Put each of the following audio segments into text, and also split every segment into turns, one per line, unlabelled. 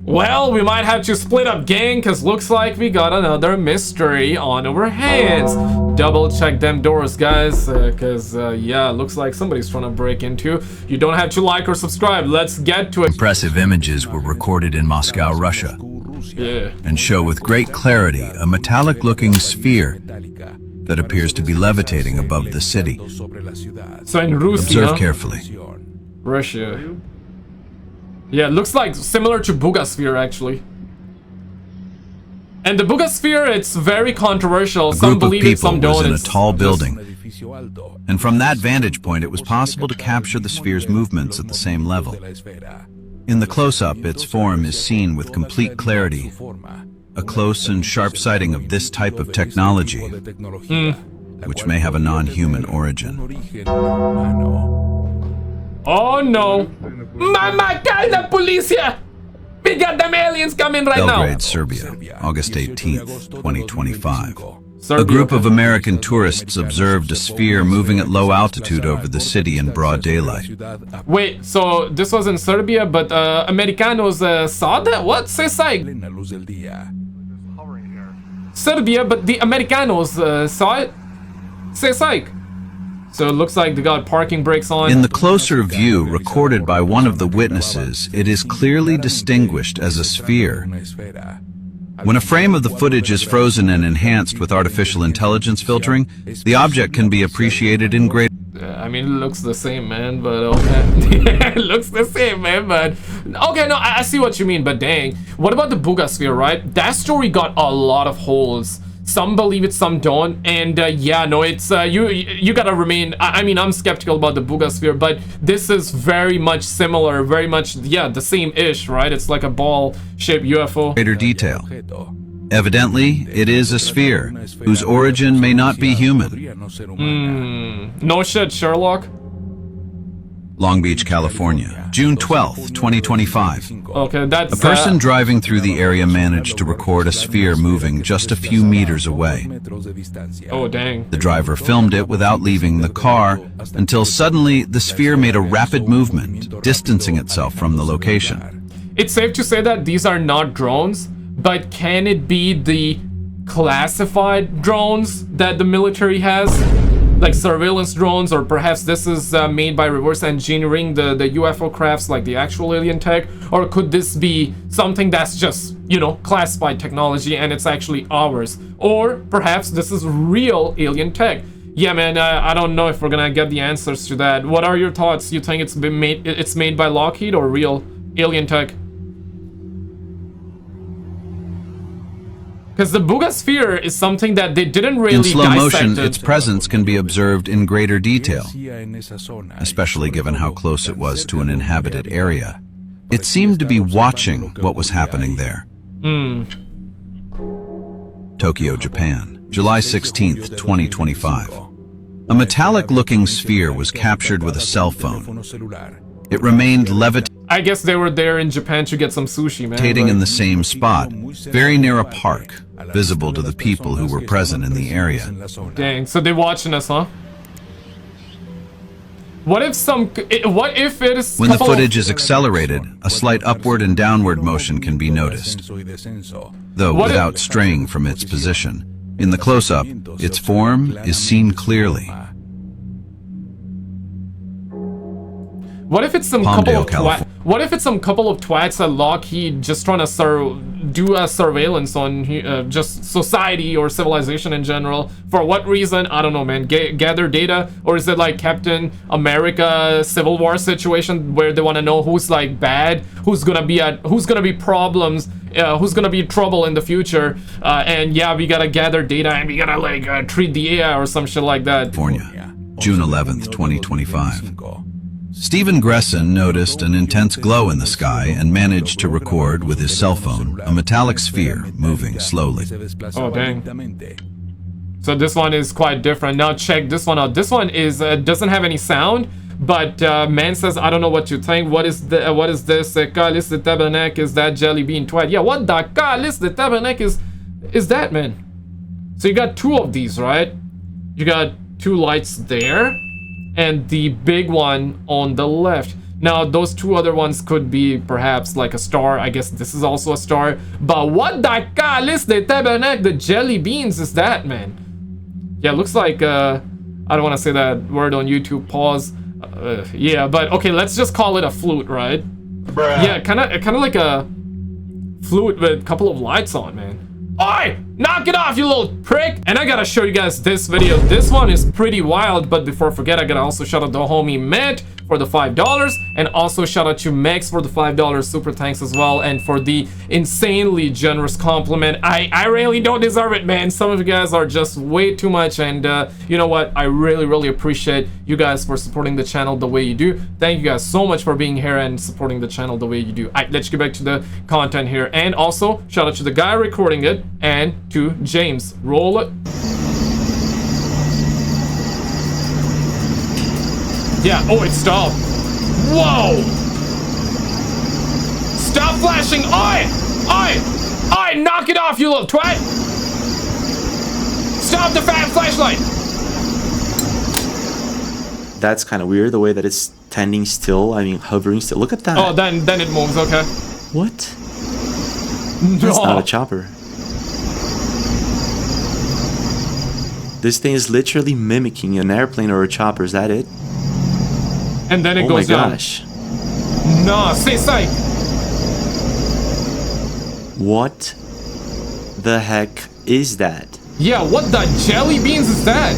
Well, we might have to split up, gang, because looks like we got another mystery on our hands. Double check them doors, guys, because, yeah, looks like somebody's trying to break into. You don't have to like or subscribe. Let's get to it.
Impressive images were recorded in Moscow, Russia, and show with great clarity a metallic-looking sphere that appears to be levitating above the city.
So in Russia,
Observe carefully.
Russia. Yeah, it looks like similar to Buga sphere, actually. And the Buga sphere, it's very controversial.
A
Some
group of
believe it, some
people was
don't.
in a tall building, and from that vantage point it was possible to capture the sphere's movements at the same level. In the close-up, its form is seen with complete clarity. A close and sharp sighting of this type of technology, which may have a non-human origin.
Oh no! Mama, call the police here! We got them aliens coming right now!
Belgrade, Serbia, August 18th, 2025.
Serbia.
A group of American tourists observed a sphere moving at low altitude over the city in broad daylight.
Wait, so this was in Serbia, but Americanos saw that? What? Say psych! Serbia, but the Americanos saw it? Say psych! So it looks like they got parking brakes on.
In the closer view recorded by one of the witnesses, it is clearly distinguished as a sphere. When a frame of the footage is frozen and enhanced with artificial intelligence filtering, the object can be appreciated in great...
I mean, it looks the same, man, but okay. It looks the same, man, but... Okay, no, I see what you mean, but dang. What about the Buga sphere, right? That story got a lot of holes. Some believe it, some don't, and yeah, no, it's you gotta remain. I mean, I'm skeptical about the Buga sphere, but this is very much similar, very much, yeah, the same ish, right? It's like a ball-shaped UFO.
Greater detail. Evidently, it is a sphere whose origin may not be human.
No shit, Sherlock.
Long Beach, California, June 12th, 2025.
Okay, that's
a person driving through the area managed to record a sphere moving just a few meters away.
Oh, dang.
The driver filmed it without leaving the car until suddenly the sphere made a rapid movement, distancing itself from the location.
It's safe to say that these are not drones, but can it be the classified drones that the military has? Like surveillance drones, or perhaps this is made by reverse engineering the UFO crafts, like the actual alien tech? Or could this be something that's just, you know, classified technology and it's actually ours? Or perhaps this is real alien tech? Yeah, man, I don't know if we're gonna get the answers to that. What are your thoughts? You think it's made by Lockheed or real alien tech? Because the Buga sphere is something that they didn't really
In slow motion,
dissect
its presence can be observed in greater detail, especially given how close it was to an inhabited area. It seemed to be watching what was happening there. Tokyo, Japan, July 16th, 2025. A metallic-looking sphere was captured with a cell phone. It remained levitating.
I guess they were there in Japan to get some sushi, man.
In the same spot, very near a park, visible to the people who were present in the area.
Dang, so they're watching us, huh? What if it is...
When the footage is accelerated, a slight upward and downward motion can be noticed, though without straying from its position. In the close-up, its form is seen clearly.
What if it's some couple of twats at Lockheed just trying to do a surveillance on just society or civilization in general? For what reason? I don't know, man. Gather data, or is it like Captain America Civil War situation where they want to know who's like bad, who's gonna be problems, who's gonna be trouble in the future? And yeah, we gotta gather data and we gotta like treat the AI or some shit like that.
California, June 11th, 2025. Stephen Gresson noticed an intense glow in the sky and managed to record with his cell phone a metallic sphere moving slowly.
Oh, dang. So this one is quite different. Now check this one out. This one is doesn't have any sound, but man says, I don't know what you think. What is this? Kalis the Tabernac is that jelly bean twat? Yeah, what the Kalis the Tabernac is that, man? So you got two of these, right? You got two lights there, and the big one on the left. Now, those two other ones could be perhaps like a star. I guess this is also a star. But what the calice de tabernacle, the jelly beans is that, man? Yeah, looks like, I don't want to say that word on YouTube, pause. Yeah, but okay, let's just call it a flute, right? Bruh. Yeah, kind of like a flute with a couple of lights on, man. Oi! Knock it off, you little prick! And I gotta show you guys this video. This one is pretty wild, but before I forget, I gotta also shout out the homie Matt for the $5, and also shout out to Max for the $5 super thanks as well, and for the insanely generous compliment. I really don't deserve it, man. Some of you guys are just way too much, and you know what? I really appreciate you guys for supporting the channel the way you do. Thank you guys so much for being here and supporting the channel the way you do. Alright, let's get back to the content here, and also shout out to the guy recording it and to James. Roll it. Yeah, oh, it stopped. Whoa! Stop flashing! Oi! Oi! Oi! Knock it off, you little twat! Stop the fat flashlight!
That's kind of weird, the way that it's standing still. I mean, hovering still. Look at that.
Oh, then it moves, okay.
What? That's not a chopper. This thing is literally mimicking an airplane or a chopper. Is that it?
And then it goes down. Oh my gosh. No, say psych.
What the heck is that?
Yeah, what the jelly beans is that?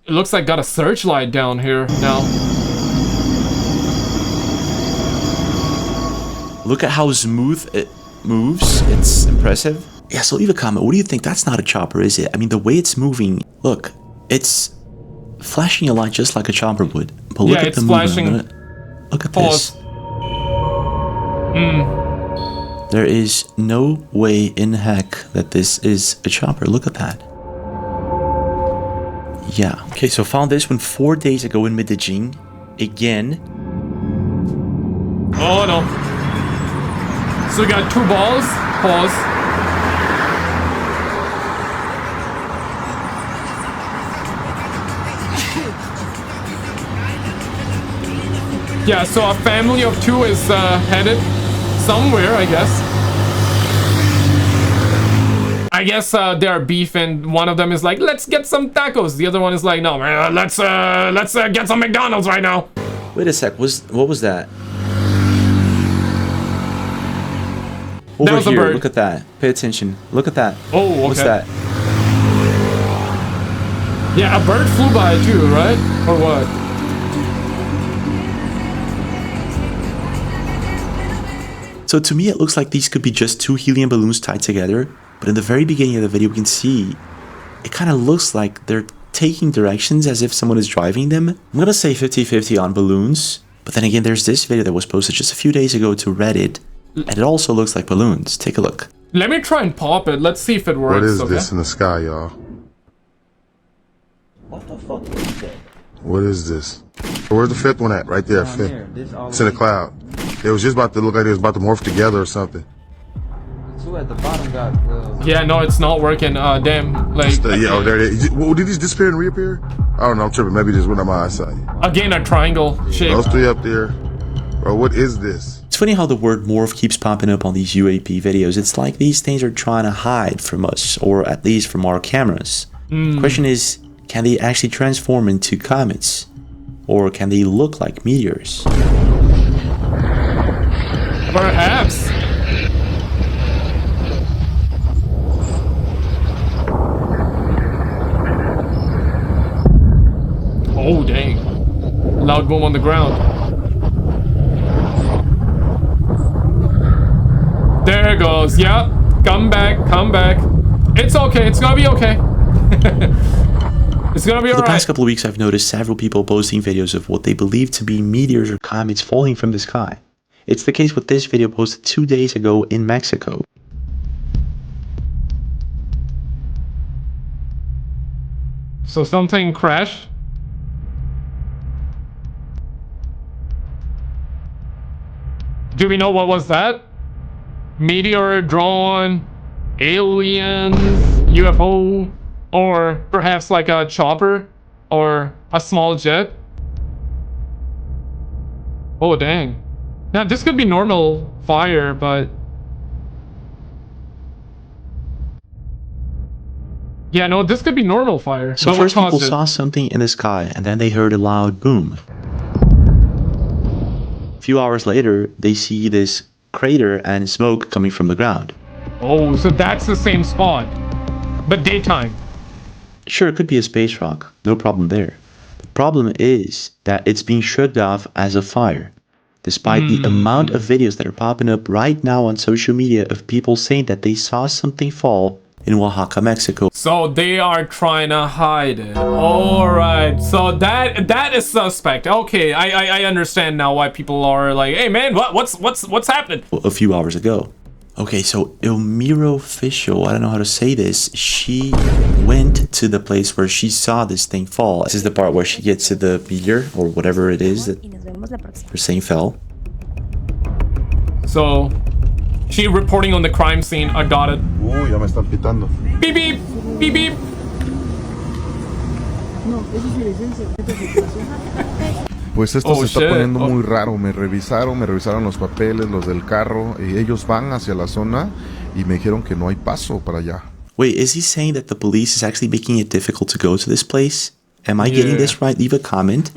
It looks like got a searchlight down here now.
Look at how smooth it moves. It's impressive. Yeah, so leave a comment. What do you think? That's not a chopper, is it? I mean, the way it's moving, look, it's flashing a light just like a chopper would. But look at the movement. Look at this. There is no way in heck that this is a chopper. Look at that. Yeah. Okay, so found this one 4 days ago in Medellin. Again.
Oh no. So we got 2 balls. Pause. Yeah, so a family of 2 is headed somewhere, I guess. I guess they're beefing. One of them is like, let's get some tacos. The other one is like, no, man, let's get some McDonald's right now.
Wait a sec. What was that? Over
was
here,
a bird.
Look at that. Pay attention. Look at that.
Oh, okay.
What's that?
Yeah, a bird flew by too, right? Or what?
So to me, it looks like these could be just 2 helium balloons tied together. But in the very beginning of the video, we can see it kind of looks like they're taking directions as if someone is driving them. I'm going to say 50-50 on balloons. But then again, there's this video that was posted just a few days ago to Reddit. And it also looks like balloons. Take a look.
Let me try and pop it. Let's see if it works.
What is this in the sky, y'all?
What the fuck is that?
What is this? Where's the 5th one at? Right there, 5th. It's in the cloud. It was just about to look like it was about to morph together or something.
The 2 at the bottom got
Yeah, no, it's not working. Damn, like...
yeah, oh, there it is. Well, did these disappear and reappear? I don't know, I'm tripping. Maybe just went on my eyesight.
Again, a triangle shape.
Those 3 up there. Bro, what is this?
It's funny how the word morph keeps popping up on these UAP videos. It's like these things are trying to hide from us, or at least from our cameras. The question is, can they actually transform into comets? Or can they look like meteors?
Perhaps. Oh, dang. Loud boom on the ground. There it goes. Yep. Come back. Come back. It's okay. It's gonna be okay. It's gonna be alright.
For the past couple of weeks, I've noticed several people posting videos of what they believe to be meteors or comets falling from the sky. It's the case with this video posted 2 days ago in Mexico.
So something crashed? Do we know what was that? Meteor, drone, aliens? UFO, or perhaps like a chopper or a small jet. Oh dang. Now this could be normal fire, but yeah, no, this could be normal fire.
So
But what
first people
caused it?
saw something in the sky, and then they heard a loud boom. A few hours later, they see this crater and smoke coming from the ground.
Oh, so that's the same spot, but daytime.
Sure, it could be a space rock, no problem there. The problem is that it's being shrugged off as a fire, despite the amount of videos that are popping up right now on social media of people saying that they saw something fall in Oaxaca, Mexico.
So they are trying to hide it. All right, so that is suspect. Okay, I understand now why people are like, hey man, what's happening?
A few hours ago. Okay, so Elmiro Official, I don't know how to say this, she went to the place where she saw this thing fall. This is the part where she gets to the meteor, or whatever it is that they're saying fell.
So she reporting on the crime scene. I got it.
Ya me están pitando.
Beep beep beep beep.
Pues esto
Oh,
se está
shit.
poniendo
Oh.
muy raro. Me revisaron los papeles, los del carro, y ellos van hacia la zona y me dijeron que no hay paso para allá.
Wait, is he saying that the police is actually making it difficult to go to this place? Am I getting this right? Leave a comment.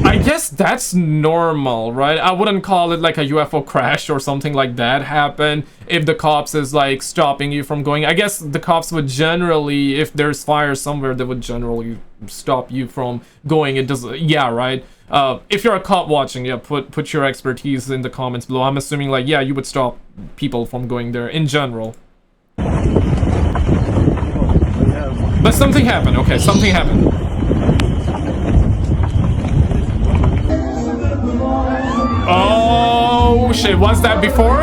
I guess that's normal, right? I wouldn't call it like a UFO crash or something like that happen if the cops is like stopping you from going. I guess the cops would generally, if there's fire somewhere, they would generally stop you from going. It does, yeah, right? If you're a cop watching, yeah, put your expertise in the comments below. I'm assuming like, yeah, you would stop people from going there in general. But something happened. Okay, something happened. Oh shit, was that before?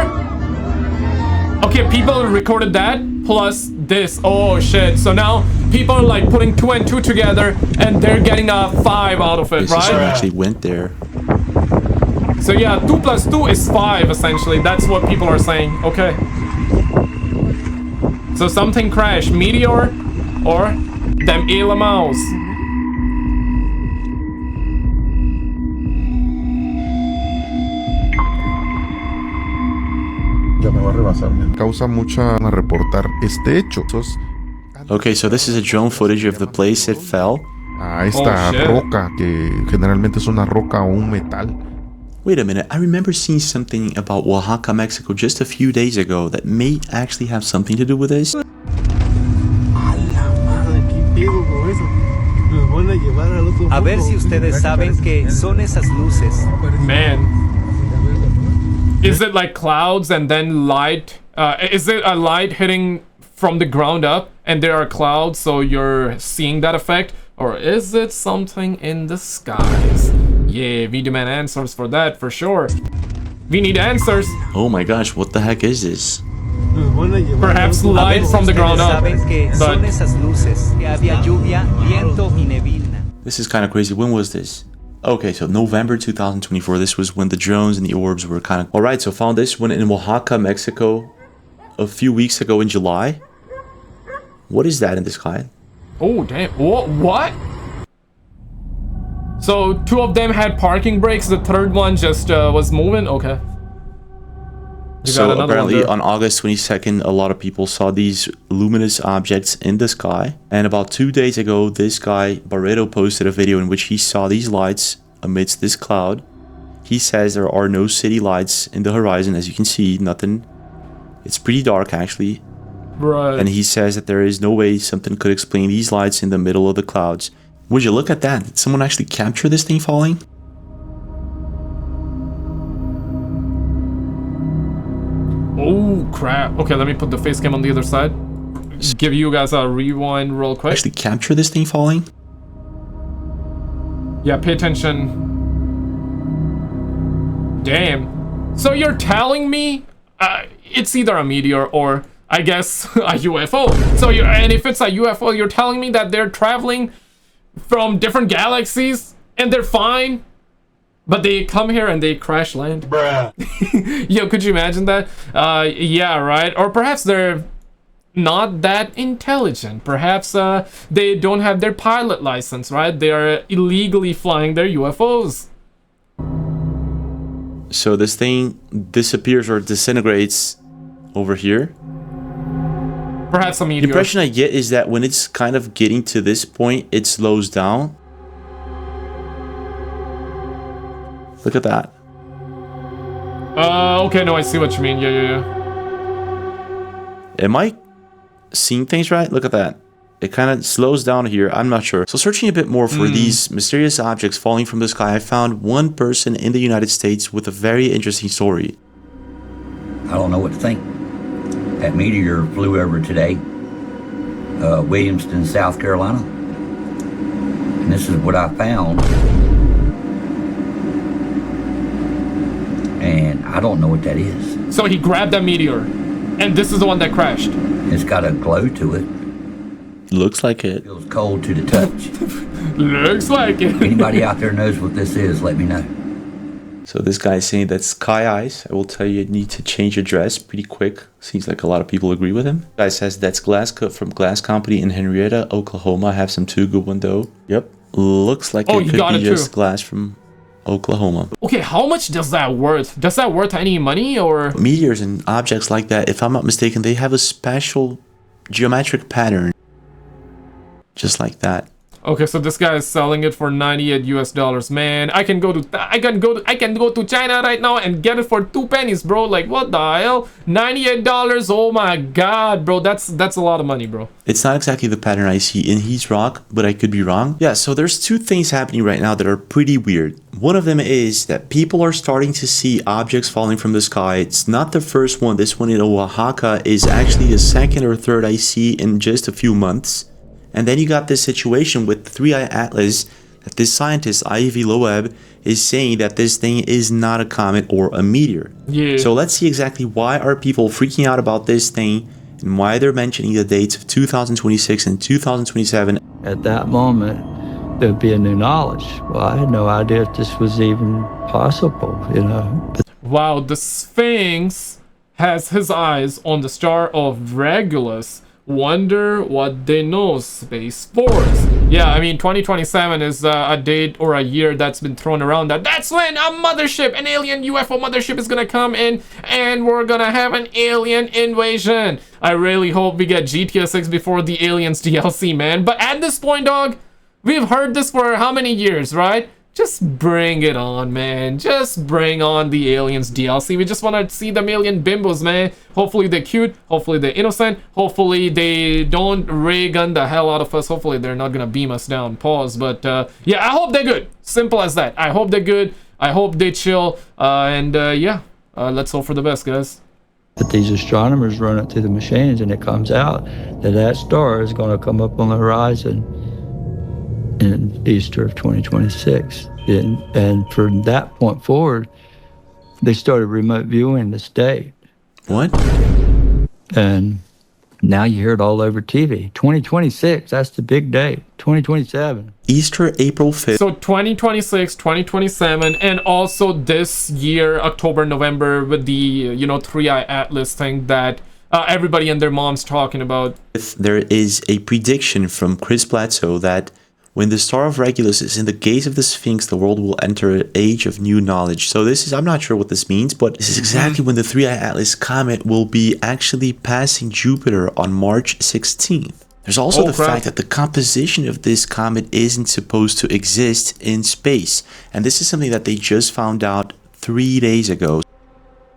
Okay, people recorded that plus this. Oh shit, so now people are like putting 2 and 2 together and they're getting a 5 out of it,
This sister
right?
actually went there.
So yeah, 2 plus 2 is 5 essentially. That's what people are saying. Okay. So something crashed. Meteor or them Elamaus.
Ya me va a rebasar.
Causa mucha a reportar este hecho.
Okay, so this is a drone footage of the place it fell.
A esta
Oh, shit.
roca que generalmente es una roca o un metal.
Wait a minute, I remember seeing something about Oaxaca, Mexico just a few days ago that may actually have something to do with this.
A ver si ustedes saben qué son esas luces.
Man. Is it like clouds and then light? Is it a light hitting from the ground up and there are clouds so you're seeing that effect? Or is it something in the skies? Yeah, we demand answers for that for sure. We need answers.
Oh my gosh, what the heck is this?
Perhaps
A ver
light
si
from the
ustedes
ground up.
saben qué son
But
esas luces. Que había lluvia, viento y neblina.
This is kind of crazy. When was this? Okay, so November 2024. This was when the drones and the orbs were kind of... Alright, so found this one in Oaxaca, Mexico a few weeks ago in July. What is that in the sky?
oh damn, what? So 2 of them had parking brakes, the third one just was moving. Okay. You got
So
another one
apparently
there.
on August 22nd, a lot of people saw these luminous objects in the sky. And about 2 days ago, this guy, Barreto, posted a video in which he saw these lights amidst this cloud. He says there are no city lights in the horizon, as you can see, nothing. It's pretty dark, actually.
Right.
And he says that there is no way something could explain these lights in the middle of the clouds. Would you look at that? Did someone actually capture this thing falling?
Oh crap. Okay, let me put the face cam on the other side. Give you guys a rewind real quick.
Actually capture this thing falling?
Yeah, pay attention. Damn. So you're telling me it's either a meteor or I guess a UFO. So and if it's a UFO, you're telling me that they're traveling from different galaxies and they're fine, but they come here and they crash land.
Bruh.
Yo, could you imagine that? Yeah, right. Or perhaps they're not that intelligent. Perhaps they don't have their pilot license, right? They are illegally flying their UFOs.
So this thing disappears or disintegrates over here.
Perhaps a meteor.
The impression I get is that when it's kind of getting to this point, it slows down. Look at that.
Okay, no, I see what you mean. Yeah.
Am I seeing things right? Look at that. It kind of slows down here. I'm not sure. So searching a bit more for these mysterious objects falling from the sky, I found one person in the United States with a very interesting story.
I don't know what to think. That meteor flew over today, Williamston, South Carolina. And this is what I found. And I don't know what that is.
So he grabbed that meteor, and this is the one that crashed.
It's got a glow to it.
Looks like it.
Feels cold to the touch.
Looks like it.
Anybody out there knows what this is, let me know.
So this guy is saying that's sky eyes. I will tell you need to change your dress pretty quick. Seems like a lot of people agree with him. Guy says that's glass cut from Glass Company in Henrietta, Oklahoma. I have some too good one though. Yep. Looks like it could be just glass from Oklahoma.
Okay, how much does that worth? Does that worth any money or?
Meteors and objects like that, if I'm not mistaken, they have a special geometric pattern. Just like that.
Okay, so this guy is selling it for $98 US. Man, I can go to China right now and get it for 2 pennies, bro. Like, what the hell? $98. Oh my god, bro. That's a lot of money, bro.
It's not exactly the pattern I see in Heat Rock, but I could be wrong. Yeah, so there's two things happening right now that are pretty weird. One of them is that people are starting to see objects falling from the sky. It's not the first one. This one in Oaxaca is actually the second or third I see in just a few months. And then you got this situation with the 3-Eye Atlas that this scientist, Ivy Loeb, is saying that this thing is not a comet or a meteor.
Yeah.
So let's see exactly why are people freaking out about this thing and why they're mentioning the dates of 2026 and 2027.
At that moment, there'd be a new knowledge. Well, I had no idea if this was even possible, you know.
Wow, the Sphinx has his eyes on the star of Regulus. Wonder what they know, Space Force. Yeah, I mean, 2027 is a date or a year that's been thrown around that's when a mothership, an alien UFO mothership is gonna come in and we're gonna have an alien invasion. I really hope we get GTA 6 before the Aliens DLC, man. But at this point, dog, we've heard this for how many years, right? Just bring it on, man. Just bring on the Aliens DLC. We just want to see them alien bimbos, man. Hopefully they're cute. Hopefully they're innocent. Hopefully they don't ray gun the hell out of us. Hopefully they're not gonna beam us down. Pause. But yeah, I hope they're good. Simple as that. I hope they're good. I hope they chill. Yeah, let's hope for the best, guys.
But these astronomers run it through the machines, and it comes out that that star is going to come up on the horizon in Easter of 2026. And from that point forward, they started remote viewing this date.
What?
And now you hear it all over TV. 2026, that's the big date. 2027.
Easter, April 5th.
So 2026, 2027, and also this year, October, November, with the, you know, 3-Eye Atlas thing that everybody and their mom's talking about.
There is a prediction from Chris Blatzo that when the star of Regulus is in the gaze of the Sphinx, the world will enter an age of new knowledge. So this is, I'm not sure what this means, but this is exactly when the 3-Eye Atlas comet will be actually passing Jupiter on March 16th. There's also the fact that the composition of this comet isn't supposed to exist in space. And this is something that they just found out 3 days ago.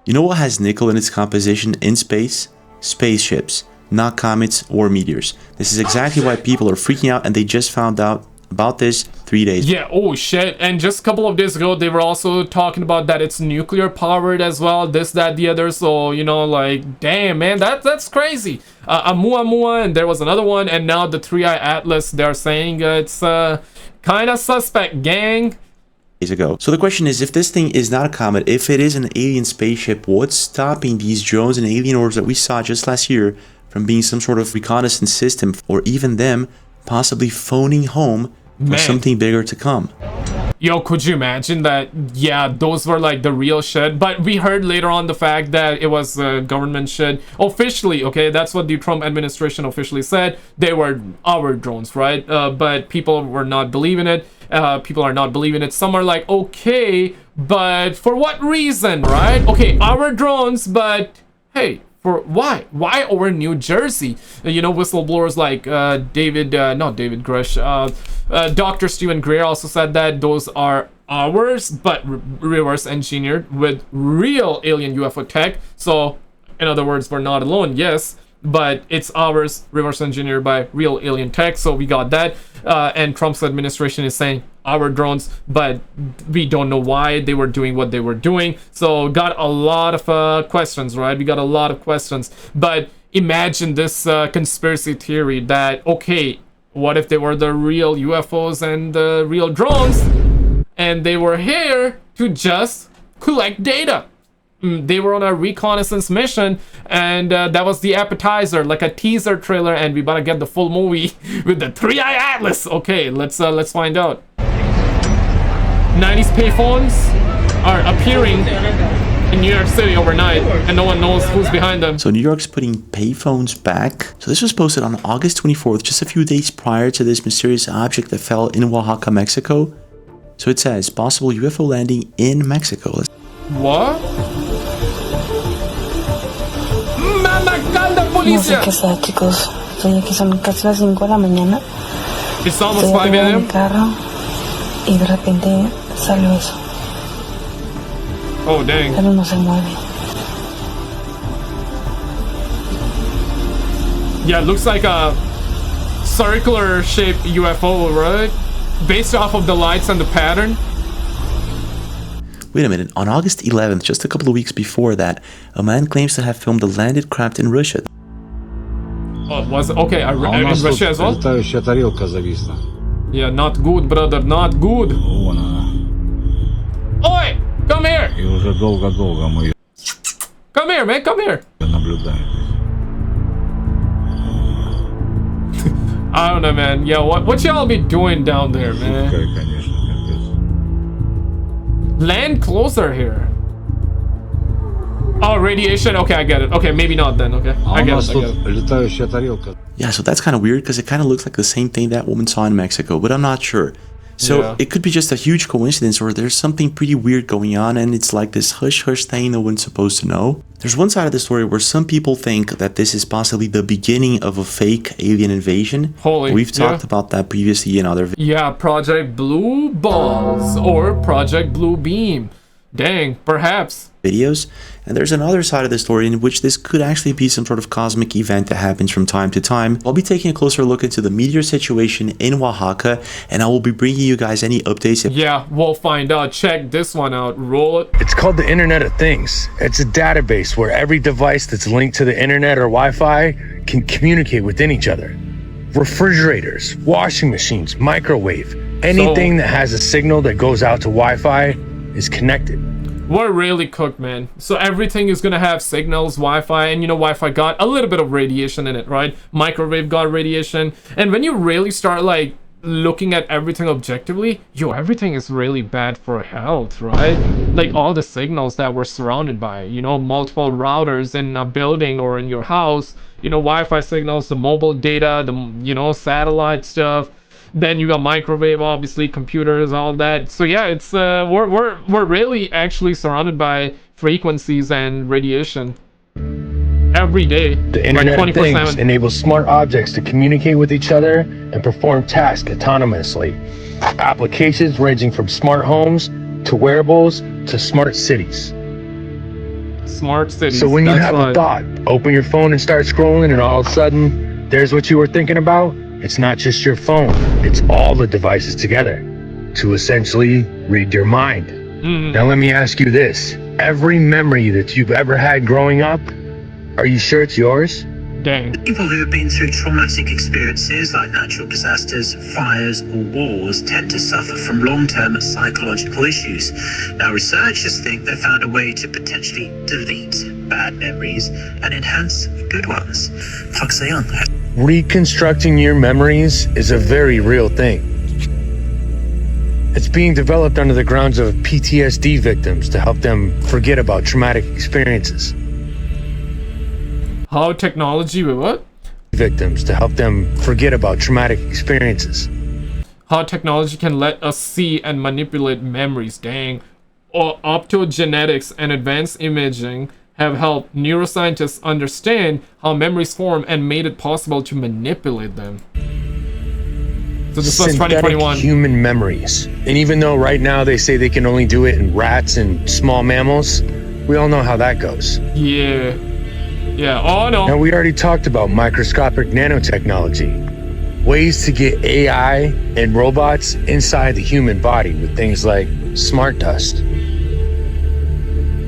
You know what has nickel in its composition in space? Spaceships, not comets or meteors. This is exactly why people are freaking out, and they just found out about this 3 days.
Yeah, oh shit. And just a couple of days ago, they were also talking about that it's nuclear powered as well, this, that, the other. So, you know, like, damn, man, that's crazy. Oumuamua, and there was another one, and now the 3-Eye Atlas, they're saying it's kind of suspect, gang.
Ago. So the question is, if this thing is not a comet, if it is an alien spaceship, what's stopping these drones and alien orbs that we saw just last year from being some sort of reconnaissance system, or even them possibly phoning home for something bigger to come?
Yo, could you imagine that? Yeah, those were like the real shit. But we heard later on the fact that it was government shit. Officially, okay, that's what the Trump administration officially said. They were our drones, right? But people were not believing it. People are not believing it. Some are like, okay, but for what reason, right? Okay, our drones, but hey, for why? Why over New Jersey? You know, whistleblowers like not David Grush, Dr. Stephen Greer also said that those are ours, but reverse engineered with real alien UFO tech. So, in other words, we're not alone, yes, but it's ours, reverse engineered by real alien tech. So we got that. And Trump's administration is saying our drones, but we don't know why they were doing what they were doing. So got a lot of questions, right? We got a lot of questions. But imagine this conspiracy theory that, okay, what if they were the real UFOs and the real drones, and they were here to just collect data? They were on a reconnaissance mission, and that was the appetizer, like a teaser trailer, and we about to get the full movie with the 3-eye atlas. Okay, let's find out. 90s payphones are appearing in New York City overnight, and no one knows who's behind them.
So New York's putting payphones back. So this was posted on August 24th, just a few days prior to this mysterious object that fell in Oaxaca, Mexico. So it says, possible UFO landing in Mexico.
What?
No sé qué sea, chicos. Estoy aquí, son casi las 5 de la mañana.
It's almost 5
en
a.m.
el carro y de repente salió eso.
Oh, dang.
Pero no se mueve.
Yeah, it looks like a circular shaped UFO, right? Based off of the lights and the pattern.
Wait a minute, on August 11th, just a couple of weeks before that, a man claims to have filmed a landed craft in Russia.
Oh, was it? Okay, in Russia as well? Yeah, not good, brother, not good. Oi! Come here! Come here, man, come here! I don't know, man. Yeah, what y'all be doing down there, man? Land closer here. Oh, radiation. Okay, I get it. Okay, maybe not then. Okay, I get it.
Yeah, so that's kind of weird because it kind of looks like the same thing that woman saw in Mexico, but I'm not sure. So
Yeah.
it could be just a huge coincidence, or there's something pretty weird going on, and it's like this hush-hush thing no one's supposed to know. There's one side of the story where some people think that this is possibly the beginning of a fake alien invasion. We've talked about that previously in other videos.
Yeah, Project Blue Balls or Project Blue Beam. Dang, perhaps.
And there's another side of the story in which this could actually be some sort of cosmic event that happens from time to time. I'll be taking a closer look into the meteor situation in Oaxaca, and I will be bringing you guys any updates.
Yeah, we'll find out. Check this one out. Roll it.
It's called the Internet of Things. It's a database where every device that's linked to the internet or Wi-Fi can communicate within each other. Refrigerators, washing machines, microwave, anything that has a signal that goes out to Wi-Fi is connected.
We're really cooked, man. So everything is gonna have signals, Wi-Fi, and you know, Wi-Fi got a little bit of radiation in it, right? Microwave got radiation. And when you really start like looking at everything objectively, everything is really bad for health, right? Like all the signals that we're surrounded by, you know, multiple routers in a building or in your house, you know, Wi-Fi signals, the mobile data, the, you know, satellite stuff. Then you got microwave, obviously, computers, all that. So yeah, it's we're really actually surrounded by frequencies and radiation every day.
The Internet of Things enables smart objects to communicate with each other and perform tasks autonomously. Applications ranging from smart homes to wearables to smart cities.
Smart cities.
So when you have a thought, open your phone and start scrolling, and all of a sudden, there's what you were thinking about. It's not just your phone, it's all the devices together to essentially read your mind. Now let me ask you this. Every memory that you've ever had growing up, are you sure it's yours?
Dang.
People who have been through traumatic experiences like natural disasters, fires, or wars tend to suffer from long-term psychological issues. Now, researchers think they found a way to potentially delete bad memories and enhance good ones.
Reconstructing your memories is a very real thing. It's being developed under the grounds of PTSD victims to help them forget about traumatic experiences.
How technology with what?
Victims to help them forget about traumatic experiences.
How technology can let us see and manipulate memories. Dang. Or optogenetics and advanced imaging have helped neuroscientists understand how memories form and made it possible to manipulate them. So this was 2021.
Human memories. And even though right now they say they can only do it in rats and small mammals, we all know how that goes.
Yeah. Yeah, oh no.
Now we already talked about microscopic nanotechnology. Ways to get AI and robots inside the human body with things like smart dust.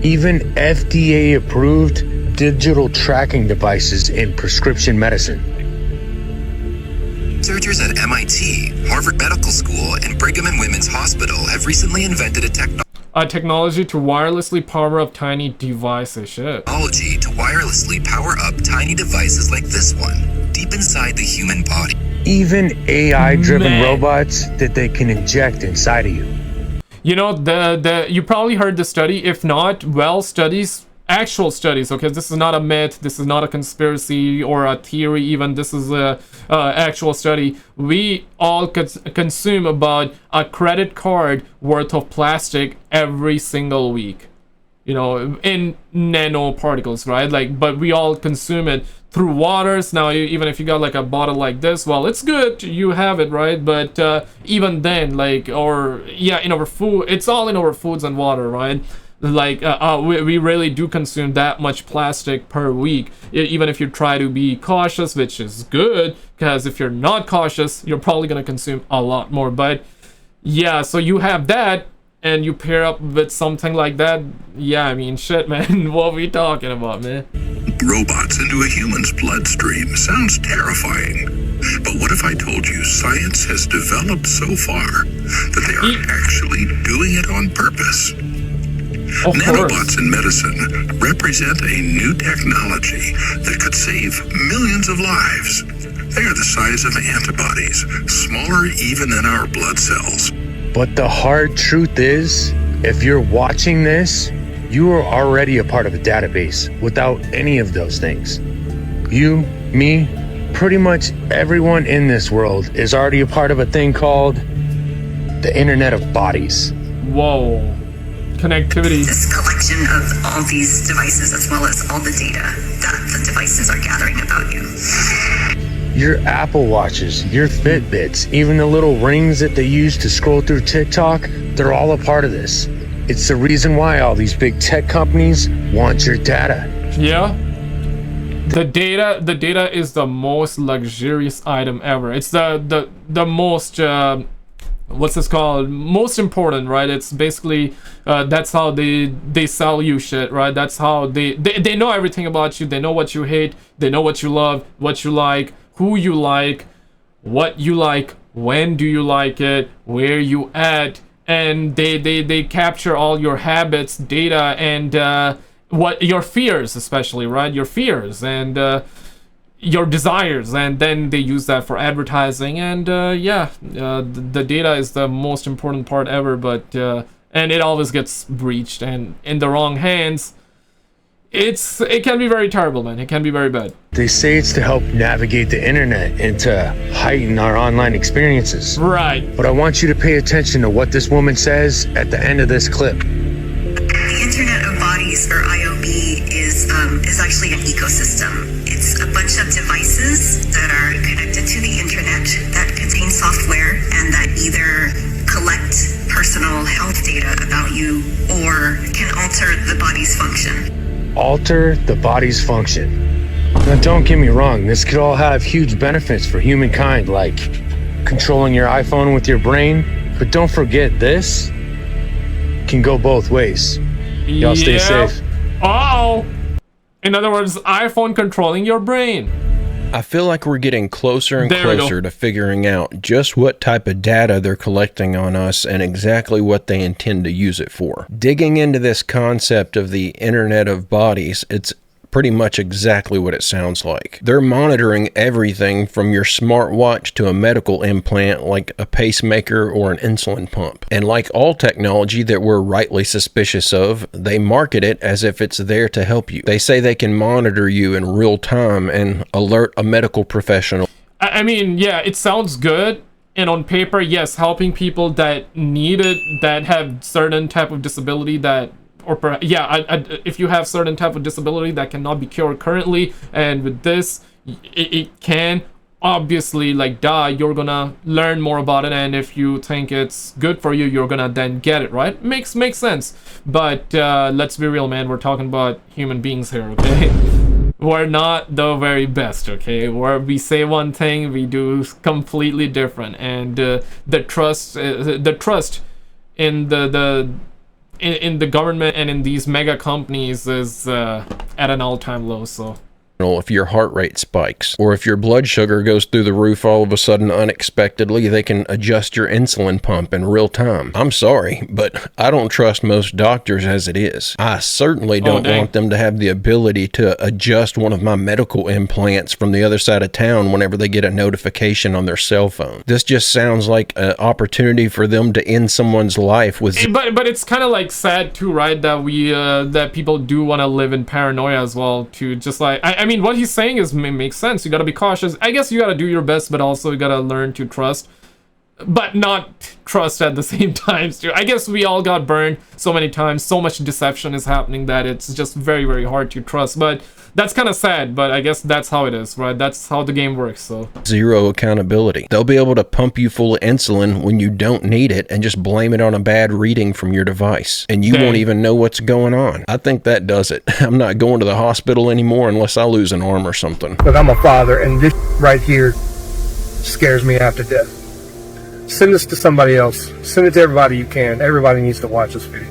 Even FDA-approved digital tracking devices in prescription medicine.
Researchers at MIT, Harvard Medical School, and Brigham and Women's Hospital have recently invented a
technology to wirelessly power up tiny devices. Shit.
Technology to wirelessly power up tiny devices like this one, deep inside the human body.
Even AI-driven robots that they can inject inside of you.
You know, you probably heard the study. If not, well, actual studies, okay? This is not a myth, this is not a conspiracy or a theory even, this is a actual study. We all consume about a credit card worth of plastic every single week, you know, in nanoparticles, right? Like, but we all consume it through waters. Now, even if you got like a bottle like this, well, it's good, you have it, right? But even then, like, or yeah, in our food, it's all in our foods and water, right? Like we really do consume that much plastic per week, even if you try to be cautious, which is good, because if you're not cautious, you're probably going to consume a lot more. But yeah, so you have that and you pair up with something like that. Yeah, I mean, shit, man. What are we talking about, man?
Robots into a human's bloodstream sounds terrifying. But what if I told you science has developed so far that they are actually doing it on purpose? Nanobots in medicine represent a new technology that could save millions of lives. They are the size of antibodies, smaller even than our blood cells.
But the hard truth is, if you're watching this, you are already a part of a database without any of those things. You, me, pretty much everyone in this world is already a part of a thing called the Internet of Bodies.
Whoa. Connectivity.
This collection of all these devices, as well as all the data that the devices are gathering about you.
Your Apple Watches, your Fitbits, even the little rings that they use to scroll through TikTok, they're all a part of this. It's the reason why all these big tech companies want your data.
Yeah. The data is the most luxurious item ever. It's the most what's this called, most important, right? It's basically that's how they sell you shit, right? That's how they know everything about you. They know what you hate, they know what you love, what you like, who you like, what you like, when do you like it, where you at, and they capture all your habits, data, and what your fears, especially, right? Your fears and your desires, and then they use that for advertising. And yeah, the data is the most important part ever, but and it always gets breached, and in the wrong hands, it can be very terrible, man. It can be very bad.
They say it's to help navigate the internet and to heighten our online experiences.
Right.
But I want you to pay attention to what this woman says at the end of this clip.
The Internet of Bodies, or IOB, is actually an ecosystem. It's a bunch of devices that are connected to the internet that contain software and that either collect personal health data about you or can alter the body's function.
Alter the body's function. Now, don't get me wrong, this could all have huge benefits for humankind, like controlling your iPhone with your brain, but don't forget this can go both ways. Y'all stay safe.
Oh! In other words, iPhone controlling your brain.
I feel like we're getting closer and closer to figuring out just what type of data they're collecting on us and exactly what they intend to use it for. Digging into this concept of the Internet of Bodies, it's pretty much exactly what it sounds like. They're monitoring everything from your smartwatch to a medical implant like a pacemaker or an insulin pump. And like all technology that we're rightly suspicious of, they market it as if it's there to help you. They say they can monitor you in real time and alert a medical professional.
I mean, yeah, it sounds good. And on paper, yes, helping people that need it, that have certain type of disability that, or if you have certain type of disability that cannot be cured currently, and with this, it can. Obviously, like, you're gonna learn more about it, and if you think it's good for you, you're gonna then get it, right? Makes sense. But let's be real, man. We're talking about human beings here, okay? We're not the very best, okay? Where we say one thing, we do completely different, and the trust in the government and in these mega companies is at an all-time low. So
if your heart rate spikes, or if your blood sugar goes through the roof all of a sudden unexpectedly, they can adjust your insulin pump in real time. I'm sorry, but I don't trust most doctors as it is. I certainly don't want them to have the ability to adjust one of my medical implants from the other side of town whenever they get a notification on their cell phone. This just sounds like an opportunity for them to end someone's life with...
But it's kind of like sad too, right? That we that people do want to live in paranoia as well, to just like... I mean, what he's saying makes sense. You gotta be cautious. I guess you gotta do your best, but also you gotta learn to trust. But not trust at the same time, too. I guess we all got burned so many times. So much deception is happening that it's just very, very hard to trust. But that's kind of sad, but I guess that's how it is, right? That's how the game works, so.
Zero accountability. They'll be able to pump you full of insulin when you don't need it and just blame it on a bad reading from your device. And you won't even know what's going on. I think that does it. I'm not going to the hospital anymore unless I lose an arm or something.
Look, I'm a father, and this right here scares me half to death. Send this to somebody else. Send it to everybody you can. Everybody needs to watch this video.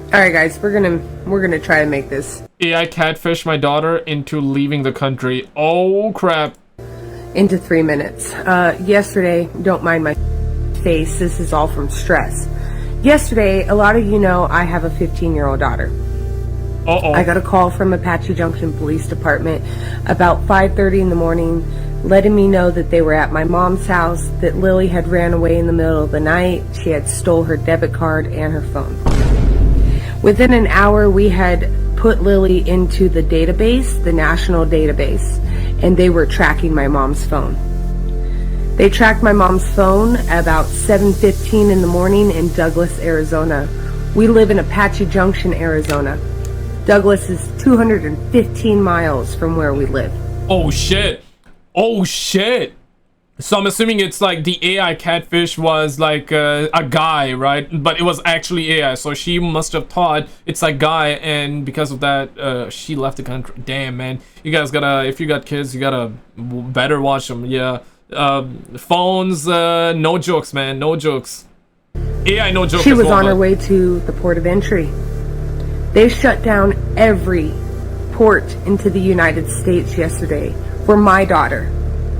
Alright guys, we're gonna try to make this.
AI catfished my daughter into leaving the country. Oh crap.
Into 3 minutes. Yesterday, don't mind my face, this is all from stress. Yesterday, a lot of you know I have a 15-year-old daughter. I got a call from Apache Junction Police Department about 5:30 in the morning, letting me know that they were at my mom's house, that Lily had ran away in the middle of the night, she had stole her debit card and her phone. Within an hour, we had put Lily into the database, the national database, and they were tracking my mom's phone. They tracked my mom's phone about 7:15 in the morning in Douglas, Arizona. We live in Apache Junction, Arizona. Douglas is 215 miles from where we live.
Oh shit. Oh shit. So I'm assuming it's like the AI catfish was like a guy, right? But it was actually AI, so she must have thought it's a guy, and because of that, she left the country. Damn, man. You guys gotta, if you got kids, you gotta better watch them. Yeah. Phones, no jokes, man. No jokes. AI, no jokes.
She was on her way to the port of entry. They shut down every port into the United States yesterday for my daughter.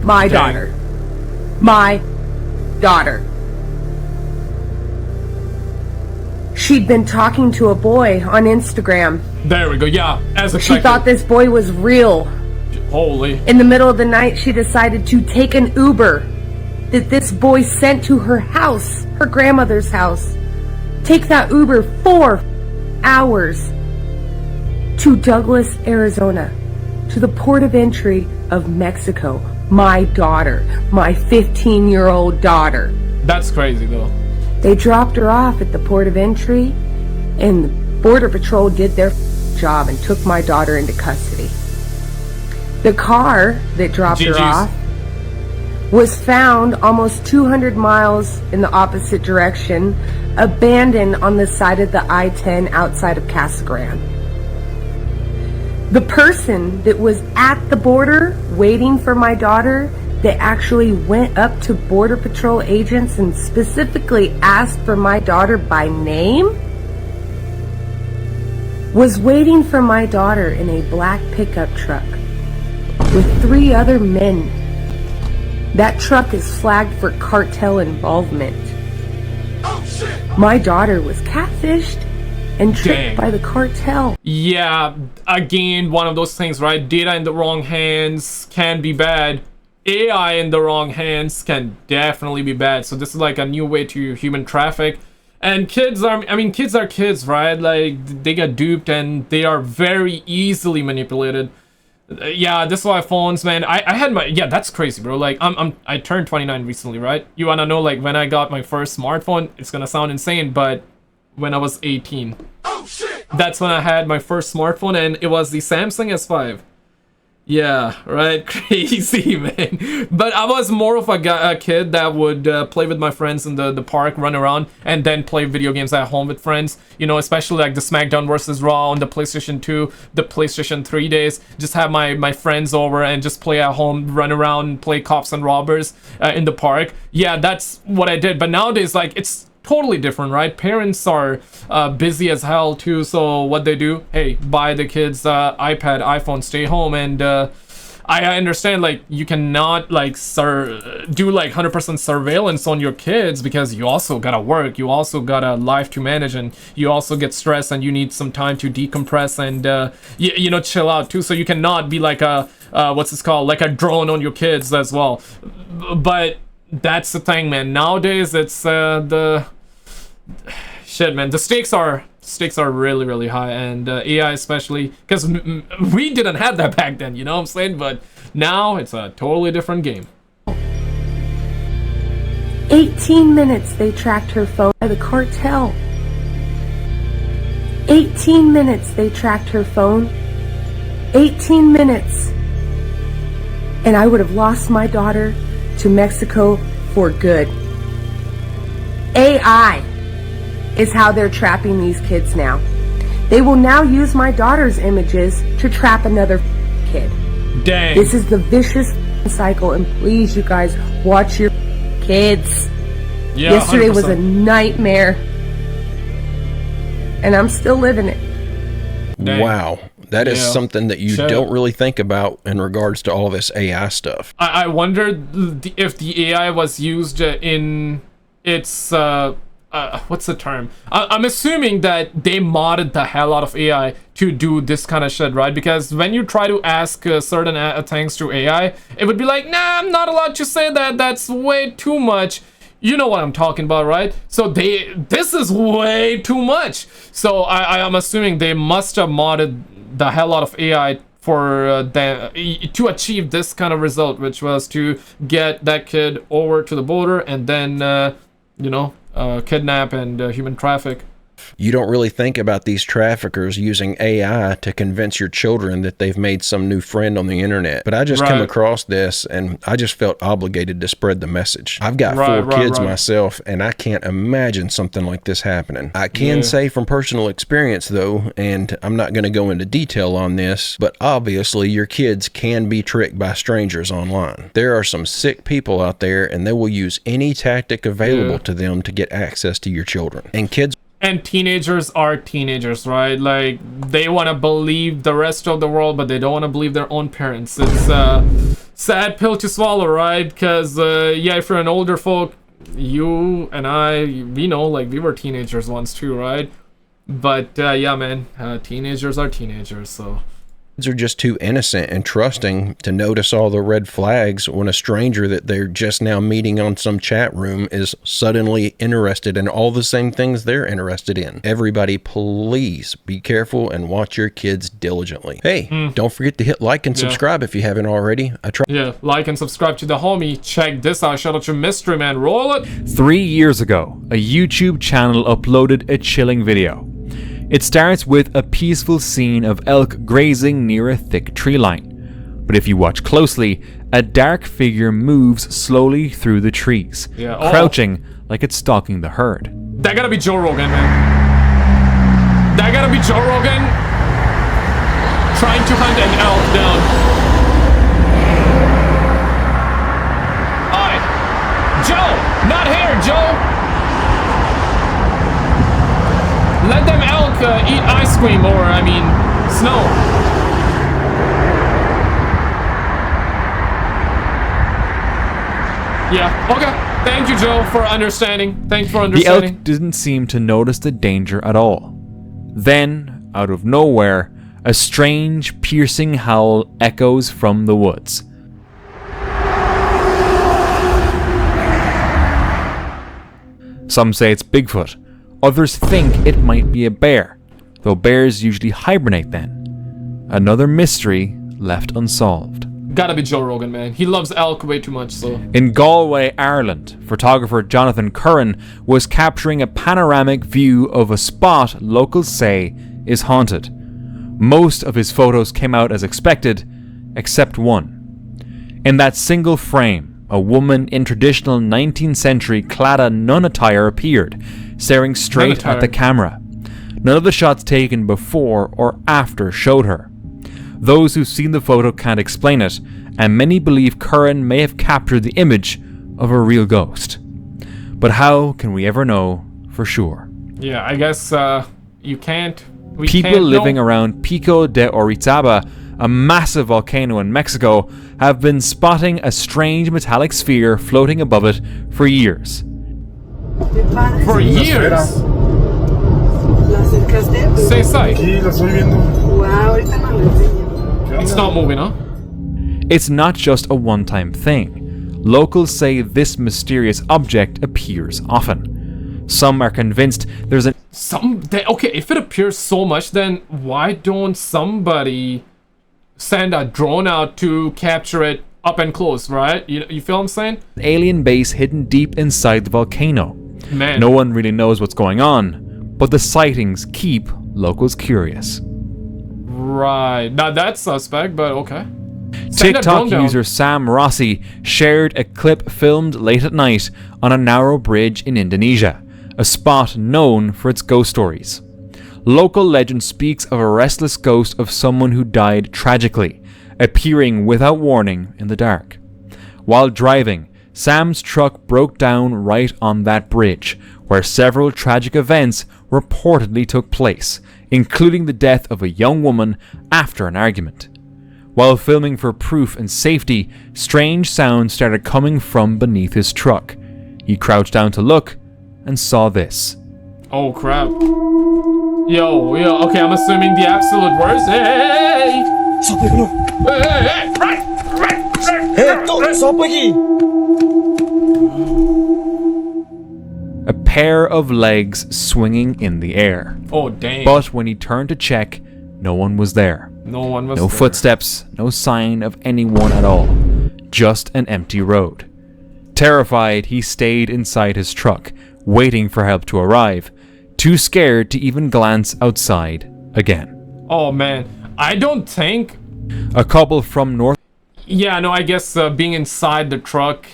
My daughter. My daughter. She'd been talking to a boy on Instagram.
There we go, yeah, as expected.
She thought this boy was real.
Holy.
In the middle of the night, she decided to take an Uber that this boy sent to her house, her grandmother's house. Take that Uber 4 hours to Douglas, Arizona, to the port of entry of Mexico. My daughter, my 15-year-old daughter.
That's crazy though.
They dropped her off at the port of entry, and the Border Patrol did their job and took my daughter into custody. The car that dropped her off was found almost 200 miles in the opposite direction, abandoned on the side of the I-10 outside of Casa Grande. The person that was at the border waiting for my daughter, that actually went up to Border Patrol agents and specifically asked for my daughter by name, was waiting for my daughter in a black pickup truck with 3 other men. That truck is flagged for cartel involvement. My daughter was catfished and tricked by the cartel.
Yeah, again, one of those things, right? Data in the wrong hands can be bad. AI in the wrong hands can definitely be bad. So this is like a new way to human traffic. And kids are, I mean, kids are kids, right? Like, they get duped and they are very easily manipulated. Yeah, this is why phones, man. I had my, yeah, that's crazy, bro. Like, I turned 29 recently, right? You wanna know, like, when I got my first smartphone? It's gonna sound insane, but when I was 18. Oh, shit! That's when I had my first smartphone, and it was the Samsung S5. Yeah, right. Crazy, man. But I was more of a kid that would play with my friends in the park, run around, and then play video games at home with friends. You know, especially like the SmackDown vs. Raw on the PlayStation 2, the PlayStation 3 days. Just have my friends over and just play at home, run around, and play cops and robbers in the park. Yeah, that's what I did. but nowadays, like, it's totally different, right? Parents are busy as hell too, so what they do, hey, buy the kids iPad, iPhone, stay home. And I understand, like, you cannot like do like 100% surveillance on your kids, because you also gotta work, you also got a life to manage, and you also get stressed, and you need some time to decompress and you know, chill out too. So you cannot be like a what's this called, like a drone on your kids as well. But that's the thing, man. Nowadays, it's the shit, man. The stakes are really, really high, and AI especially, because we didn't have that back then, you know what I'm saying? But now it's a totally different game.
18 minutes they tracked her phone by the cartel. 18 minutes they tracked her phone. 18 minutes. And I would have lost my daughter to Mexico for good. AI is how they're trapping these kids now. They will now use my daughter's images to trap another kid.
Dang.
This is the vicious cycle, and please, you guys, watch your kids.
Yeah,
yesterday
100%.
was a nightmare, and I'm still living it.
Dang.
Wow. That is something that you don't really think about in regards to all this AI stuff.
I wonder if the AI was used in its what's the term? I'm assuming that they modded the hell out of AI to do this kind of shit, right? Because when you try to ask certain things to AI, it would be like, nah, I'm not allowed to say that. That's way too much. You know what I'm talking about, right? So this is way too much. So I'm assuming they must have modded the hell out of AI for to achieve this kind of result, which was to get that kid over to the border and then you know, kidnap and human traffic.
You don't really think about these traffickers using AI to convince your children that they've made some new friend on the internet. But I just come across this, and I just felt obligated to spread the message. I've got four kids myself, and I can't imagine something like this happening. I can say from personal experience, though, and I'm not going to go into detail on this, but obviously your kids can be tricked by strangers online. There are some sick people out there, and they will use any tactic available to them to get access to your children. And kids...
And teenagers are teenagers, right? Like, they want to believe the rest of the world, but they don't want to believe their own parents. It's a sad pill to swallow, right? Because, yeah, if you're an older folk, you and I, we know, like, we were teenagers once too, right? But, yeah, man, teenagers are teenagers, so...
are just too innocent and trusting to notice all the red flags when a stranger that they're just now meeting on some chat room is suddenly interested in all the same things they're interested in. Everybody, please be careful and watch your kids diligently. Hey, don't forget to hit like and subscribe if you haven't already.
Yeah, like and subscribe to the homie. Check this out. Shout out to Mystery Man. Roll it.
3 years ago, a YouTube channel uploaded a chilling video. It starts with a peaceful scene of elk grazing near a thick tree line. But if you watch closely, a dark figure moves slowly through the trees, crouching like it's stalking the herd.
That gotta be Joe Rogan, man. That gotta be Joe Rogan trying to hunt an elk down. Alright. Joe! Not here, Joe! Let them elk eat ice cream, or, I mean, snow. Yeah, okay. Thank you, Joe, for understanding. Thanks for understanding.
The elk didn't seem to notice the danger at all. Then, out of nowhere, a strange, piercing howl echoes from the woods. Some say it's Bigfoot. Others think it might be a bear, though bears usually hibernate then. Another mystery left unsolved.
Gotta be Joe Rogan, man. He loves elk way too much, so...
In Galway, Ireland, photographer Jonathan Curran was capturing a panoramic view of a spot locals say is haunted. Most of his photos came out as expected, except one. In that single frame, a woman in traditional 19th century Claddagh nun attire appeared, staring straight at the camera. None of the shots taken before or after showed her. Those who've seen the photo can't explain it, and many believe Curran may have captured the image of a real ghost. But how can we ever know for sure?
Yeah, I guess you can't.
People living around Pico de Orizaba, a massive volcano in Mexico, have been spotting a strange metallic sphere floating above it for years.
For years? Say sight. It's not moving, huh?
It's not just a one-time thing. Locals say this mysterious object appears often. Some are convinced there's an...
Okay, if it appears so much, then why don't somebody send a drone out to capture it up and close, right? You feel what I'm saying?
Alien base hidden deep inside the volcano.
Man.
No one really knows what's going on, but the sightings keep locals curious.
Right. Now that's suspect, but okay.
TikTok user Sam Rossi shared a clip filmed late at night on a narrow bridge in Indonesia, a spot known for its ghost stories. Local legend speaks of a restless ghost of someone who died tragically, appearing without warning in the dark. While driving, Sam's truck broke down right on that bridge, where several tragic events reportedly took place, including the death of a young woman after an argument. While filming for proof and safety, strange sounds started coming from beneath his truck. He crouched down to look and saw this.
Oh crap. Yo, okay, I'm assuming the absolute worst. Hey!
A pair of legs swinging in the air.
Oh, dang.
But when he turned to check, no one was there.
No
footsteps, no sign of anyone at all. Just an empty road. Terrified, he stayed inside his truck, waiting for help to arrive, too scared to even glance outside again.
Oh man, I don't think...
A couple from North...
Yeah, no, I guess being inside the truck...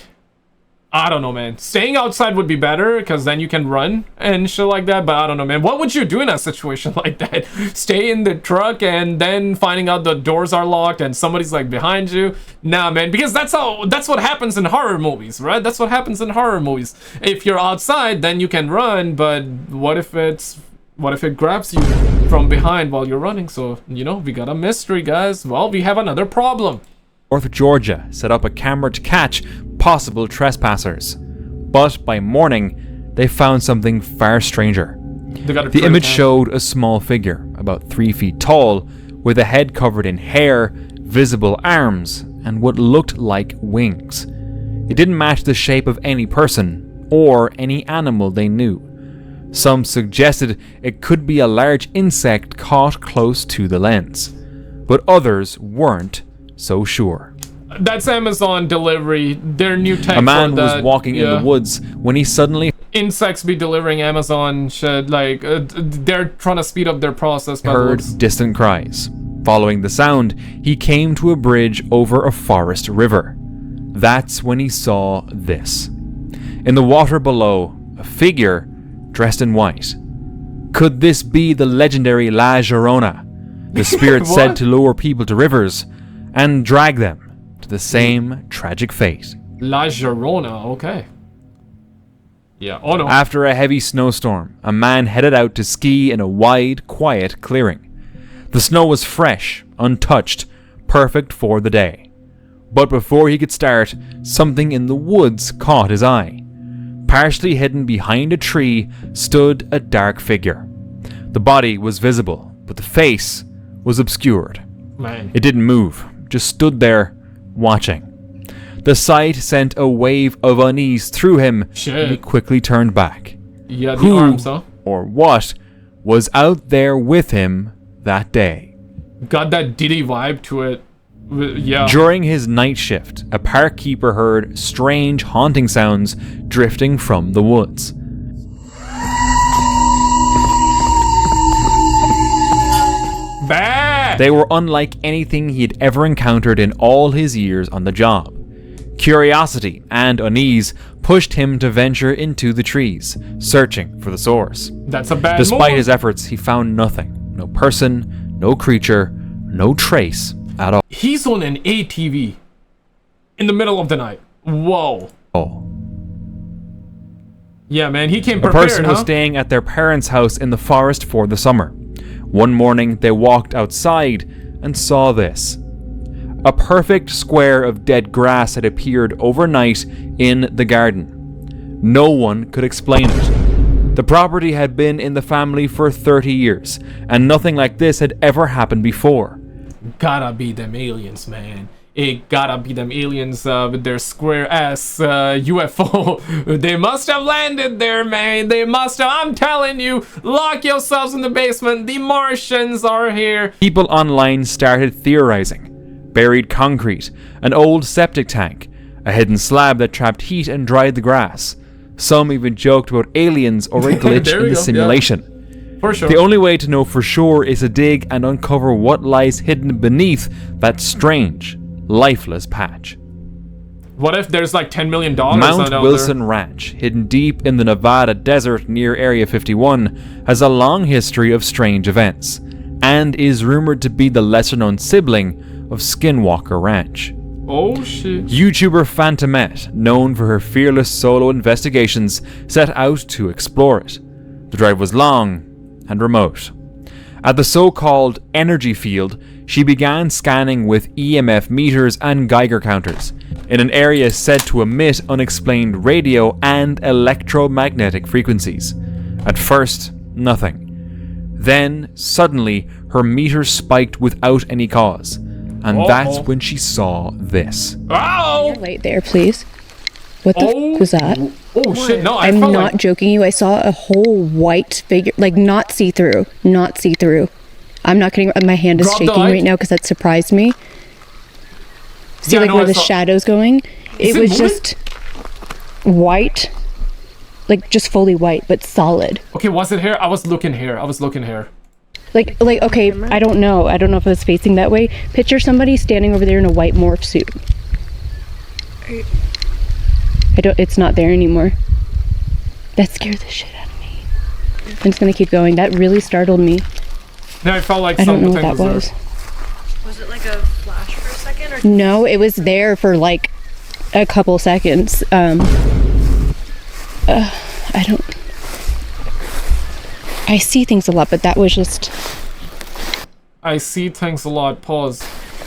I don't know, man. Staying outside would be better, because then you can run and shit like that, but I don't know, man. What would you do in a situation like that? Stay in the truck and then finding out the doors are locked and somebody's like behind you? Nah, man, because that's what happens in horror movies, right? That's what happens in horror movies. If you're outside, then you can run, but what if it grabs you from behind while you're running? So, we got a mystery, guys. Well, we have another problem.
North Georgia set up a camera to catch possible trespassers. But by morning, they found something far stranger. The image showed a small figure, about 3 feet tall, with a head covered in hair, visible arms, and what looked like wings. It didn't match the shape of any person or any animal they knew. Some suggested it could be a large insect caught close to the lens, but others weren't so sure.
That's Amazon delivery. Their new tech.
A man was walking in the woods when he suddenly...
Insects be delivering Amazon shit, like, they're trying to speed up their process.
Heard distant cries. Following the sound, he came to a bridge over a forest river. That's when he saw this. In the water below, a figure dressed in white. Could this be the legendary La Llorona? The spirit said to lure people to rivers and drag them to the same tragic fate.
La Llorona, okay. Yeah, oh no.
After a heavy snowstorm, a man headed out to ski in a wide, quiet clearing. The snow was fresh, untouched, perfect for the day. But before he could start, something in the woods caught his eye. Partially hidden behind a tree stood a dark figure. The body was visible, but the face was obscured.
Man.
It didn't move, just stood there, watching. The sight sent a wave of unease through him, and he quickly turned back.
Yeah, the
Who,
arms, huh?
or what, was out there with him that day?
Got that Diddy vibe to it. Yeah.
During his night shift, a park keeper heard strange haunting sounds drifting from the woods.
Bah!
They were unlike anything he had ever encountered in all his years on the job. Curiosity and unease pushed him to venture into the trees, searching for the source.
That's a bad
Despite
move.
his efforts, he found nothing. No person, no creature, no trace at all.
He's on an ATV in the middle of the night. Whoa. Yeah, man, he came
The
prepared,
person was staying at their parents' house in the forest for the summer. One morning, they walked outside and saw this. A perfect square of dead grass had appeared overnight in the garden. No one could explain it. The property had been in the family for 30 years, and nothing like this had ever happened before.
Gotta be them aliens, man. It gotta be them aliens with their square-ass UFO. They must have landed there, man. They must have. I'm telling you, lock yourselves in the basement. The Martians are here.
People online started theorizing. Buried concrete, an old septic tank, a hidden slab that trapped heat and dried the grass. Some even joked about aliens or a glitch in the simulation.
Yeah. For sure.
The only way to know for sure is to dig and uncover what lies hidden beneath that strange, lifeless patch.
What if there's like $10 million
Mount Wilson Ranch, hidden deep in the Nevada desert near Area 51, has a long history of strange events, and is rumored to be the lesser-known sibling of Skinwalker Ranch.
Oh shit.
YouTuber Phantomette, known for her fearless solo investigations, set out to explore it. The drive was long and remote. At the so-called energy field, she began scanning with EMF meters and Geiger counters, in an area said to emit unexplained radio and electromagnetic frequencies. At first, nothing. Then, suddenly, her meters spiked without any cause. And that's when she saw this.
Oh!
Right there, please. What the f was that?
Oh shit, no,
I'm not joking you. I saw a whole white figure, like not see-through. Not see-through. I'm not kidding. My hand is shaking right now because that surprised me. See like where the shadow's going? It was just white. Like just fully white, but solid.
Okay, was it here? I was looking here.
Like, okay, I don't know if it was facing that way. Picture somebody standing over there in a white morph suit. It's not there anymore. That scared the shit out of me. I'm just gonna keep going. That really startled me.
Yeah, I felt like
I don't know what that was.
Was it like a flash for a second? Or
No, it was there for like a couple seconds. I see things a lot, but that was just...
I see things a lot, pause.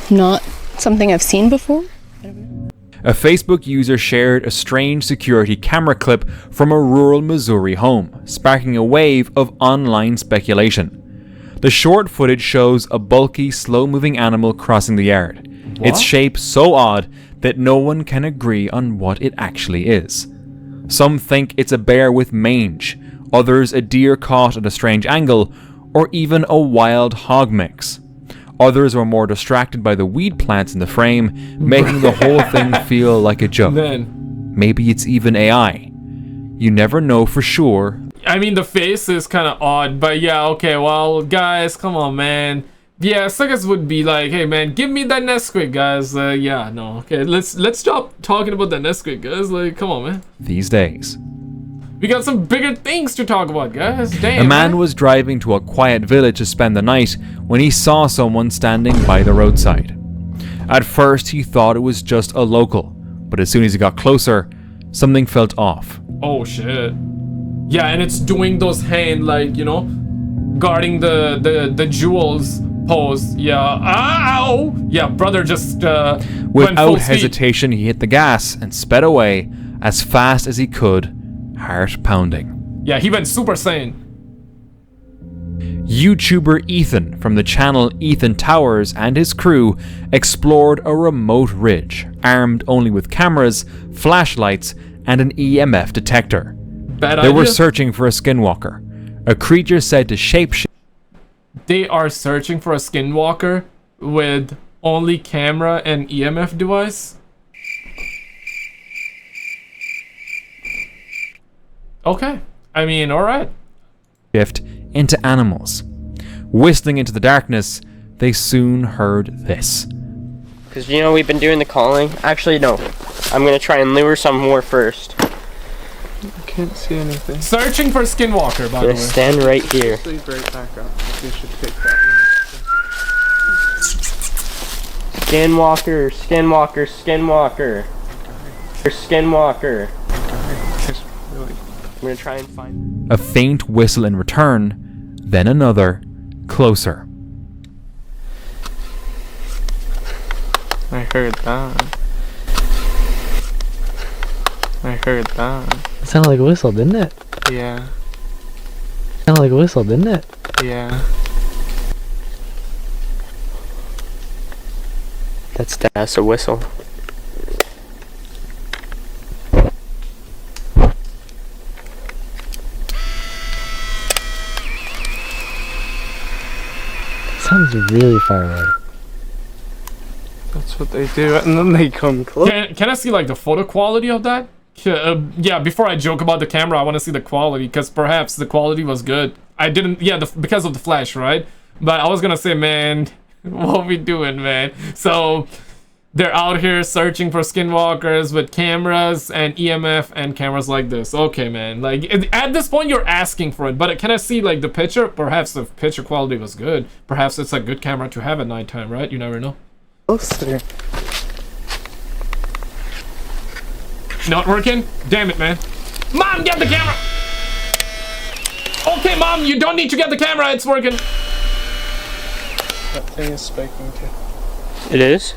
Not something I've seen before?
A Facebook user shared a strange security camera clip from a rural Missouri home, sparking a wave of online speculation. The short footage shows a bulky, slow-moving animal crossing the yard. What? Its shape so odd that no one can agree on what it actually is. Some think it's a bear with mange, others a deer caught at a strange angle, or even a wild hog mix. Others were more distracted by the weed plants in the frame, making the whole thing feel like a joke. Maybe it's even AI. You never know for sure.
I mean, the face is kind of odd, but yeah, okay, well, guys, come on, man. Yeah, suckers would be like, hey, man, give me that Nesquik, guys. Yeah, no, okay, let's stop talking about that Nesquik, guys. Like, come on, man.
These days.
We got some bigger things to talk about, guys. Damn.
A man was driving to a quiet village to spend the night when he saw someone standing by the roadside. At first, he thought it was just a local, but as soon as he got closer, something felt off.
Oh, shit. Yeah, and it's doing those hand, like, you know, guarding the jewels pose. Yeah. Ow! Yeah, brother just
Without hesitation, he hit the gas and sped away as fast as he could, heart pounding.
Yeah, he went Super Saiyan.
YouTuber Ethan from the channel Ethan Towers and his crew explored a remote ridge, armed only with cameras, flashlights, and an EMF detector. They were searching for a skinwalker, a creature said to shapeshift.
They are searching for a skinwalker with only camera and EMF device? Okay. I mean, alright.
Shift into animals. Whistling into the darkness, they soon heard this.
Because you know we've been doing the calling. Actually, no. I'm going to try and lure some more first.
I can't see anything.
Searching for Skinwalker, by the way.
Stand right here.
Please right back up. We should pick that.
Skinwalker, Skinwalker, Skinwalker. Skinwalker. I'm going to try and find...
A faint whistle in return, then another, closer.
I heard that. I heard that.
It sounded like a whistle, didn't it?
Yeah.
It sounded like a whistle, didn't it?
Yeah.
That's a whistle.
Sounds really far away.
That's what they do, and then they come close.
Can I see like the photo quality of that? Yeah, before I joke about the camera, I want to see the quality, because perhaps the quality was good. I didn't, yeah, because of the flash, right? But I was gonna say, man, what we doing, man? So they're out here searching for skinwalkers with cameras and EMF and cameras like this. Okay, man. Like at this point, you're asking for it. But can I see like the picture? Perhaps the picture quality was good. Perhaps it's a good camera to have at nighttime, right? You never know.
Closer.
Not working? Damn it, man. Mom, get the camera! Okay, Mom, you don't need to get the camera. It's working.
That thing is spiking too.
It is?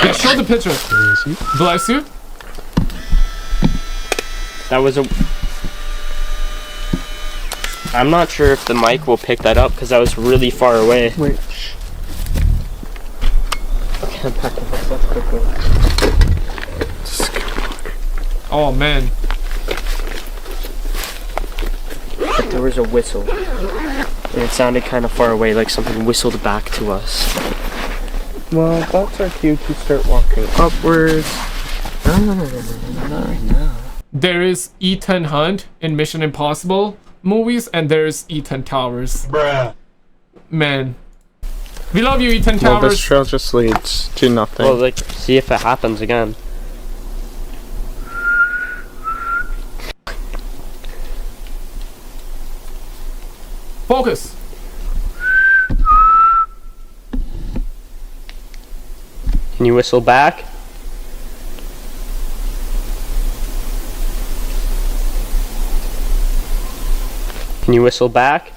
Yeah, show the picture. Bless you.
That was a... I'm not sure if the mic will pick that up because that was really far away.
Wait. Okay, I'm packing this up quickly.
Oh, man.
But there was a whistle. And it sounded kind of far away, like something whistled back to us.
Well, that's our cue to start walking upwards.
No, not right now.
There is Ethan Hunt in Mission Impossible movies, and there's Ethan Towers.
Bruh.
Man. We love you, Ethan Towers.
Well, this trail just leads to nothing.
Well, like, see if it happens again.
Focus.
Can you whistle back? Can you whistle back?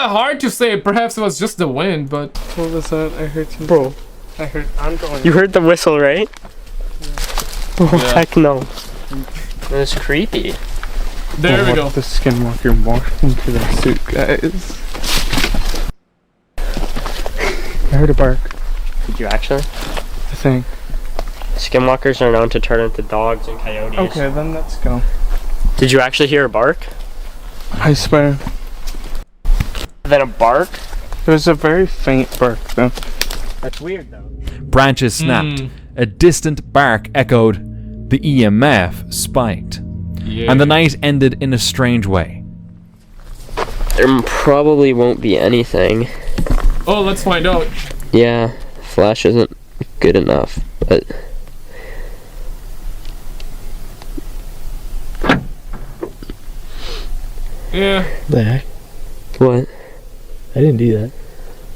Hard to say. Perhaps it was just the wind, but...
What was that? I heard you.
Bro.
I heard... I'm going...
You heard the whistle, right? Yeah. Oh,
Yeah.
heck no. That's creepy.
There we go.
The Skinwalker morphed into their suit, guys. I heard a bark.
Did you actually?
I think.
Skinwalkers are known to turn into dogs and coyotes.
Okay, then let's go.
Did you actually hear a bark?
I swear.
Then a bark?
It was a very faint bark, though.
That's weird, though.
Branches snapped. A distant bark echoed. The EMF spiked.
Yeah.
And the night ended in a strange way.
There probably won't be anything.
Oh, let's find out.
Yeah, flash isn't good enough, but...
Yeah.
The heck?
What?
I didn't do that.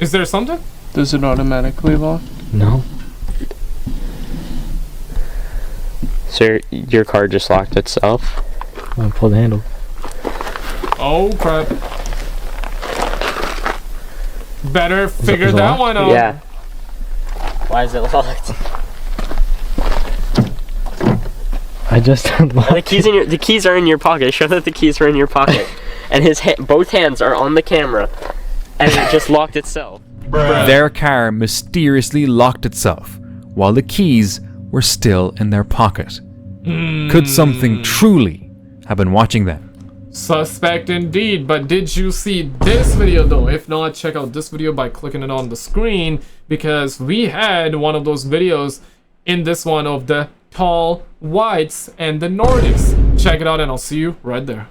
Is there something?
Does it automatically lock?
No.
So your car just locked itself?
I pulled the handle.
Oh, crap. Better figure that one out.
Yeah. Why is it locked?
I just unlocked
the keys are in your pocket. Show that the keys are in your pocket. And both hands are on the camera. And it just locked itself.
Their car mysteriously locked itself, while the keys were still in their pocket. Could something truly have been watching them?
Suspect indeed, but did you see this video though? If not, check out this video by clicking it on the screen, because we had one of those videos in this one of the tall whites and the Nordics. Check it out and I'll see you right there.